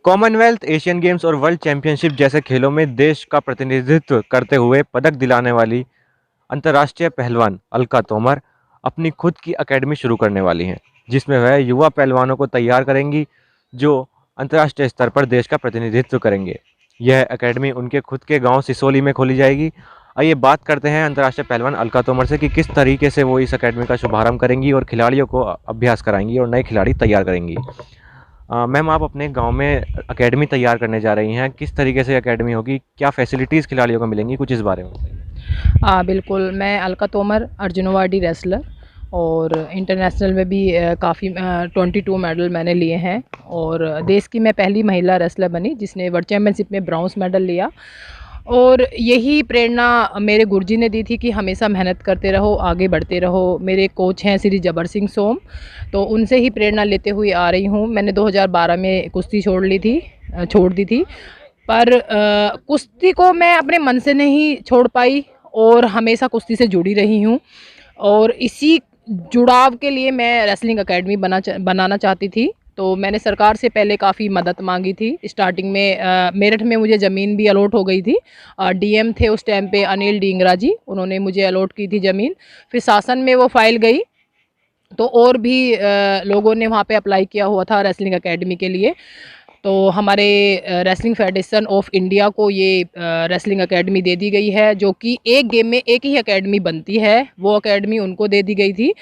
Commonwealth, Asian games और world championship जैसे खेलों में देश का प्रतिनिधित्व करते हुए पदक दिलाने वाली अंतर्राष्ट्रीय पहलवान अलका तोमर अपनी खुद की एकेडमी शुरू करने वाली हैं, जिसमें वह युवा पहलवानों को तैयार करेंगी जो अंतर्राष्ट्रीय स्तर पर देश का प्रतिनिधित्व करेंगे। यह एकेडमी उनके खुद के गांव सिसोली में खोली जाएगी। आइए बात करते हैं अंतर्राष्ट्रीय पहलवान अलका तोमर से कि किस तरीके से वो इस एकेडमी का शुभारंभ करेंगी और खिलाड़ियों को अभ्यास कराएंगी और नए खिलाड़ी तैयार करेंगी। मैम, आप अपने गांव में एकेडमी तैयार करने जा रही हैं, किस तरीके से एकेडमी होगी, क्या फैसिलिटीज़ खिलाड़ियों को मिलेंगी, कुछ इस बारे में बताइए। बिल्कुल, मैं अलका तोमर अर्जुन अवार्डी रेसलर और इंटरनेशनल में भी काफ़ी 22 मेडल मैंने लिए हैं और देश की मैं पहली महिला रेसलर बनी जिसने वर्ल्ड चैम्पियनशिप में ब्रॉन्ज मेडल लिया। और यही प्रेरणा मेरे गुरुजी ने दी थी कि हमेशा मेहनत करते रहो, आगे बढ़ते रहो। मेरे कोच हैं श्री जबर सिंह सोम, तो उनसे ही प्रेरणा लेते हुए आ रही हूँ। मैंने 2012 में कुश्ती छोड़ दी थी, पर कुश्ती को मैं अपने मन से नहीं छोड़ पाई और हमेशा कुश्ती से जुड़ी रही हूँ और इसी जुड़ाव के लिए मैं रेसलिंग एकेडमी बनाना चाहती थी। तो मैंने सरकार से पहले काफ़ी मदद मांगी थी। स्टार्टिंग में मेरठ में मुझे ज़मीन भी अलॉट हो गई थी। डीएम थे उस टाइम पे अनिल डींगरा जी, उन्होंने मुझे अलॉट की थी ज़मीन। फिर शासन में वो फाइल गई तो और भी लोगों ने वहाँ पे अप्लाई किया हुआ था रेसलिंग एकेडमी के लिए। तो हमारे रेसलिंग फेडरेशन ऑफ इंडिया को ये रेसलिंग एकेडमी दे दी गई है, जो कि एक गेम में एक ही एकेडमी बनती है, वो एकेडमी उनको दे दी गई थी।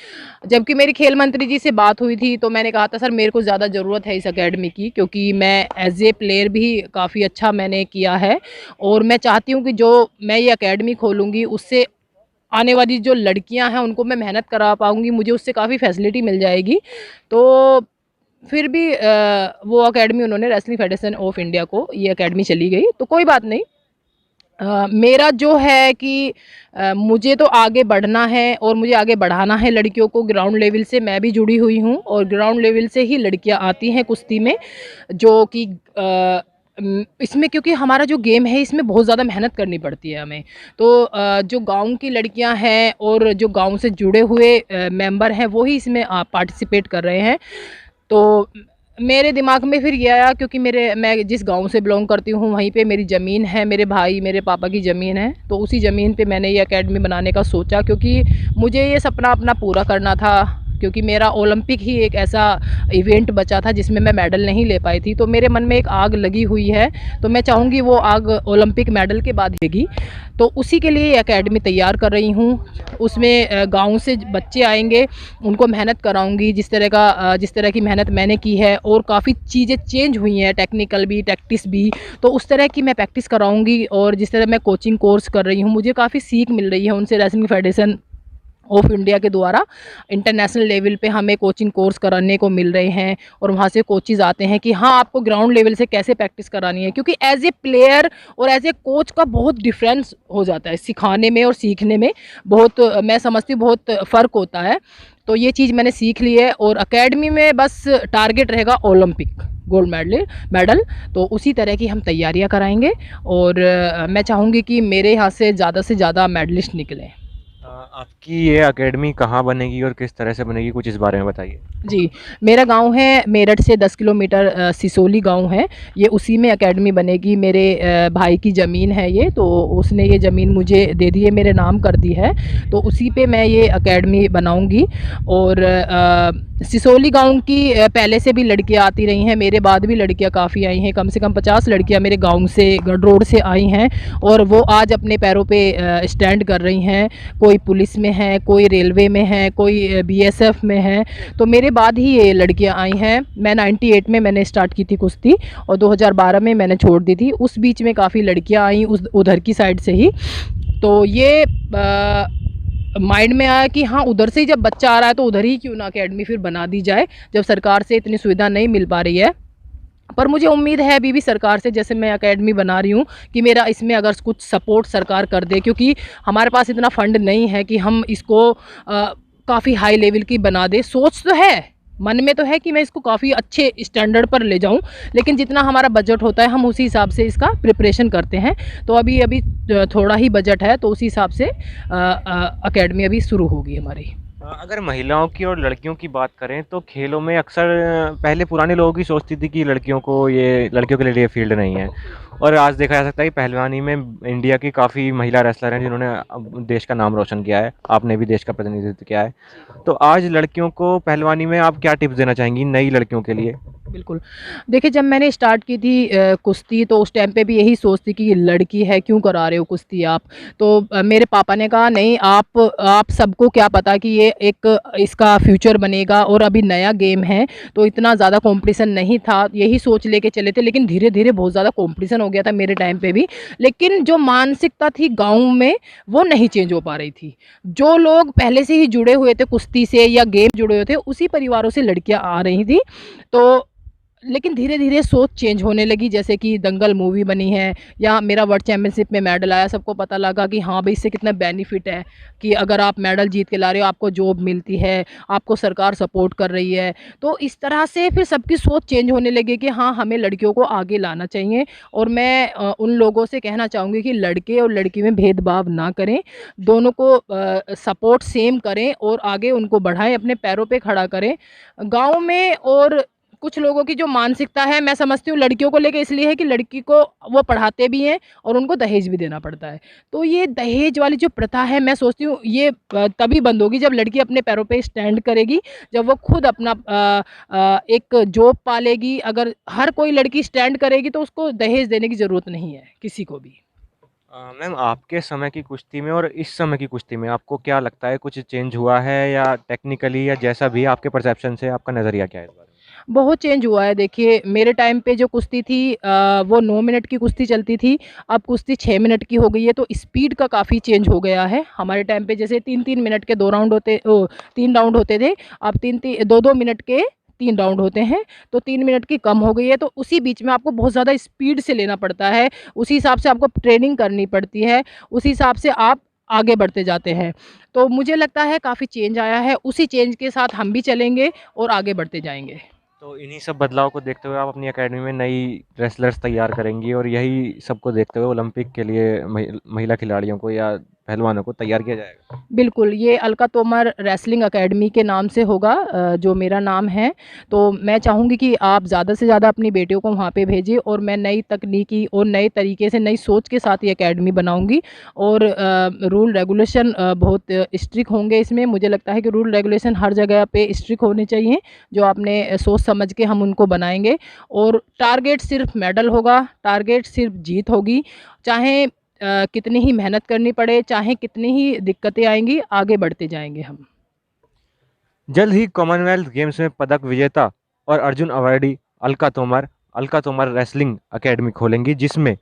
जबकि मेरी खेल मंत्री जी से बात हुई थी तो मैंने कहा था सर मेरे को ज़्यादा ज़रूरत है इस एकेडमी की, क्योंकि मैं एज ए प्लेयर भी काफ़ी अच्छा मैंने किया है और मैं चाहती हूँ कि जो मैं ये एकेडमी खोलूँगी उससे आने वाली जो लड़कियां हैं उनको मैं मेहनत करा पाऊँगी, मुझे उससे काफ़ी फैसिलिटी मिल जाएगी। तो फिर भी वो एकेडमी उन्होंने रेसलिंग फेडरेशन ऑफ इंडिया को ये एकेडमी चली गई, तो कोई बात नहीं। मेरा जो है कि मुझे तो आगे बढ़ना है और मुझे आगे बढ़ाना है लड़कियों को। ग्राउंड लेवल से मैं भी जुड़ी हुई हूँ और ग्राउंड लेवल से ही लड़कियाँ आती हैं कुश्ती में, जो कि इसमें क्योंकि हमारा जो गेम है इसमें बहुत ज़्यादा मेहनत करनी पड़ती है हमें। तो जो गांव की लड़कियां हैं और जो गांव से जुड़े हुए मेंबर हैं वो ही इसमें पार्टिसिपेट कर रहे हैं। तो मेरे दिमाग में फिर ये आया, क्योंकि मैं जिस गांव से बिलोंग करती हूँ वहीं पे मेरी ज़मीन है, मेरे पापा की ज़मीन है, तो उसी ज़मीन पे मैंने ये एकेडमी बनाने का सोचा, क्योंकि मुझे ये सपना अपना पूरा करना था। क्योंकि मेरा ओलंपिक ही एक ऐसा इवेंट बचा था जिसमें मैं मेडल नहीं ले पाई थी, तो मेरे मन में एक आग लगी हुई है, तो मैं चाहूँगी वो आग ओलंपिक मेडल के बाद लेगी। तो उसी के लिए एकेडमी तैयार कर रही हूँ। उसमें गांव से बच्चे आएंगे, उनको मेहनत कराऊंगी जिस तरह की मेहनत मैंने की है, और काफ़ी चीज़ें चेंज हुई हैं, टेक्निकल भी, टैक्टिस भी, तो उस तरह की मैं प्रैक्टिस कराऊंगी। और जिस तरह मैं कोचिंग कोर्स कर रही हूँ, मुझे काफ़ी सीख मिल रही है उनसे, रेसलिंग फेडरेशन ऑफ इंडिया के द्वारा इंटरनेशनल लेवल पे हमें कोचिंग कोर्स कराने को मिल रहे हैं और वहाँ से कोचेज़ आते हैं कि हाँ आपको ग्राउंड लेवल से कैसे प्रैक्टिस करानी है, क्योंकि एज ए प्लेयर और एज ए कोच का बहुत डिफरेंस हो जाता है, सिखाने में और सीखने में बहुत, मैं समझती हूँ बहुत फ़र्क होता है। तो ये चीज़ मैंने सीख ली है और एकेडमी में बस टारगेट रहेगा ओलंपिक गोल्ड मेडल। तो उसी तरह की हम तैयारियां कराएंगे और मैं चाहूँगी कि मेरे यहाँ से ज़्यादा मेडलिस्ट निकलें। आपकी ये एकेडमी कहाँ बनेगी और किस तरह से बनेगी, कुछ इस बारे में बताइए। जी, मेरा गांव है मेरठ से 10 किलोमीटर सिसोली गांव है, ये उसी में एकेडमी बनेगी। मेरे भाई की ज़मीन है ये, तो उसने ये ज़मीन मुझे दे दी है, मेरे नाम कर दी है, तो उसी पे मैं ये एकेडमी बनाऊंगी। और सिसोली गांव की पहले से भी लड़कियां आती रही हैं, मेरे बाद भी लड़कियां काफ़ी आई हैं, कम से कम 50 लड़कियां मेरे गांव से, गढ़ रोड से आई हैं और वो आज अपने पैरों पे स्टैंड कर रही हैं। कोई पुलिस में है, कोई रेलवे में है, कोई बीएसएफ में है, तो मेरे बाद ही ये लड़कियां आई हैं। मैं 98 में मैंने स्टार्ट की थी कुश्ती और 2012 में मैंने छोड़ दी थी। उस बीच में काफ़ी लड़कियां आई उधर की साइड से ही, तो ये माइंड में आया कि हाँ उधर से ही जब बच्चा आ रहा है तो उधर ही क्यों ना एकेडमी फिर बना दी जाए, जब सरकार से इतनी सुविधा नहीं मिल पा रही है। पर मुझे उम्मीद है अभी भी सरकार से, जैसे मैं एकेडमी बना रही हूँ, कि मेरा इसमें अगर कुछ सपोर्ट सरकार कर दे, क्योंकि हमारे पास इतना फंड नहीं है कि हम इसको काफ़ी हाई लेवल की बना दे। सोच तो है मन में तो है कि मैं इसको काफ़ी अच्छे स्टैंडर्ड पर ले जाऊं, लेकिन जितना हमारा बजट होता है हम उसी हिसाब से इसका प्रिपरेशन करते हैं। तो अभी अभी थोड़ा ही बजट है, तो उसी हिसाब से अकेडमी अभी शुरू होगी हमारी। अगर महिलाओं की और लड़कियों की बात करें तो खेलों में अक्सर पहले पुराने लोगों की सोचती थी कि लड़कियों के लिए ये फील्ड नहीं है। और आज देखा जा सकता है कि पहलवानी में इंडिया की काफ़ी महिला रेसलर हैं जिन्होंने अब देश का नाम रोशन किया है। आपने भी देश का प्रतिनिधित्व किया है। तो आज लड़कियों को पहलवानी में आप क्या टिप्स देना चाहेंगी नई लड़कियों के लिए? बिल्कुल। देखिए, जब मैंने स्टार्ट की थी कुश्ती, तो उस टाइम पे भी यही सोच थी कि ये लड़की है, क्यों करा रहे हो कुश्ती आप? तो मेरे पापा ने कहा नहीं, आप सबको क्या पता कि ये एक इसका फ्यूचर बनेगा और अभी नया गेम है, तो इतना ज़्यादा कॉम्पिटिशन नहीं था। यही सोच लेके चले थे, लेकिन धीरे-धीरे बहुत ज़्यादा कॉम्पिटिशन हो गया था मेरे टाइम पे भी। लेकिन जो मानसिकता थी गाँव में, वो नहीं चेंज हो पा रही थी। जो लोग पहले से ही जुड़े हुए थे कुश्ती से या गेम जुड़े हुए थे, उसी परिवारों से लड़कियाँ आ रही थी। तो लेकिन धीरे-धीरे सोच चेंज होने लगी, जैसे कि दंगल मूवी बनी है या मेरा वर्ल्ड चैंपियनशिप में मेडल आया, सबको पता लगा कि हाँ भाई, इससे कितना बेनिफिट है कि अगर आप मेडल जीत के ला रहे हो, आपको जॉब मिलती है, आपको सरकार सपोर्ट कर रही है। तो इस तरह से फिर सबकी सोच चेंज होने लगी कि हाँ, हमें लड़कियों को आगे लाना चाहिए। और मैं उन लोगों से कहना चाहूँगी कि लड़के और लड़की में भेदभाव ना करें, दोनों को सपोर्ट सेम करें और आगे उनको बढ़ाएँ, अपने पैरों पे खड़ा करें। गाँव में और कुछ लोगों की जो मानसिकता है, मैं समझती हूँ लड़कियों को लेके इसलिए है कि लड़की को वो पढ़ाते भी हैं और उनको दहेज भी देना पड़ता है। तो ये दहेज वाली जो प्रथा है, मैं सोचती हूँ ये तभी बंद होगी जब लड़की अपने पैरों पे स्टैंड करेगी, जब वो खुद अपना एक जॉब पालेगी। अगर हर कोई लड़की स्टैंड करेगी तो उसको दहेज देने की ज़रूरत नहीं है किसी को भी। मैम, आपके समय की कुश्ती में और इस समय की कुश्ती में आपको क्या लगता है, कुछ चेंज हुआ है या टेक्निकली या जैसा भी आपके परसेप्शन से आपका नज़रिया क्या है इस बारे में? बहुत चेंज हुआ है। देखिए, मेरे टाइम पे जो कुश्ती थी वो 9 मिनट की कुश्ती चलती थी, अब कुश्ती 6 मिनट की हो गई है, तो स्पीड का काफ़ी चेंज हो गया है। हमारे टाइम पे जैसे 3-3 मिनट के 2 राउंड होते 3 राउंड होते थे, अब 2-2 मिनट के 3 राउंड होते हैं, तो 3 मिनट की कम हो गई है। तो उसी बीच में आपको बहुत ज़्यादा स्पीड से लेना पड़ता है, उसी हिसाब से आपको ट्रेनिंग करनी पड़ती है, उसी हिसाब से आप आगे बढ़ते जाते हैं। तो मुझे लगता है काफ़ी चेंज आया है, उसी चेंज के साथ हम भी चलेंगे और आगे बढ़ते जाएँगे। तो इन्हीं सब बदलाव को देखते हुए आप अपनी एकेडमी में नई रेसलर्स तैयार करेंगी और यही सबको देखते हुए ओलंपिक के लिए महिला खिलाड़ियों को या पहलवानों को तैयार किया जाएगा। बिल्कुल, ये अलका तोमर रेसलिंग अकेडमी के नाम से होगा, जो मेरा नाम है। तो मैं चाहूँगी कि आप ज़्यादा से ज़्यादा अपनी बेटियों को वहाँ पे भेजिए और मैं नई तकनीकी और नए तरीके से, नई सोच के साथ ये अकेडमी बनाऊँगी। और रूल रेगुलेशन बहुत स्ट्रिक्ट होंगे इसमें। मुझे लगता है कि रूल रेगुलेशन हर जगह पे स्ट्रिक्ट होने चाहिए, जो आपने सोच समझ के हम उनको बनाएँगे। और टारगेट सिर्फ़ मेडल होगा, टारगेट सिर्फ़ जीत होगी। चाहे कितनी ही मेहनत करनी पड़े, चाहे कितनी ही दिक्कतें आएँगी, आगे बढ़ते जाएँगे हम। जल्द ही कॉमनवेल्थ गेम्स में पदक विजेता और Arjun awardee Alka Tomar wrestling academy खोलेंगी, जिसमें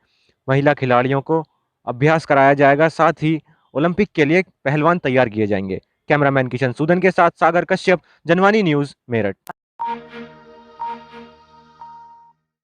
महिला खिलाड़ियों को अभ्यास कराया जाएगा। साथ ही ओलंपिक के लिए पहलवान तैयार किए जाएंगे। कैमरामैन किशन सूदन के साथ सागर कश्यप, जनवानी न्यूज़, मेरठ।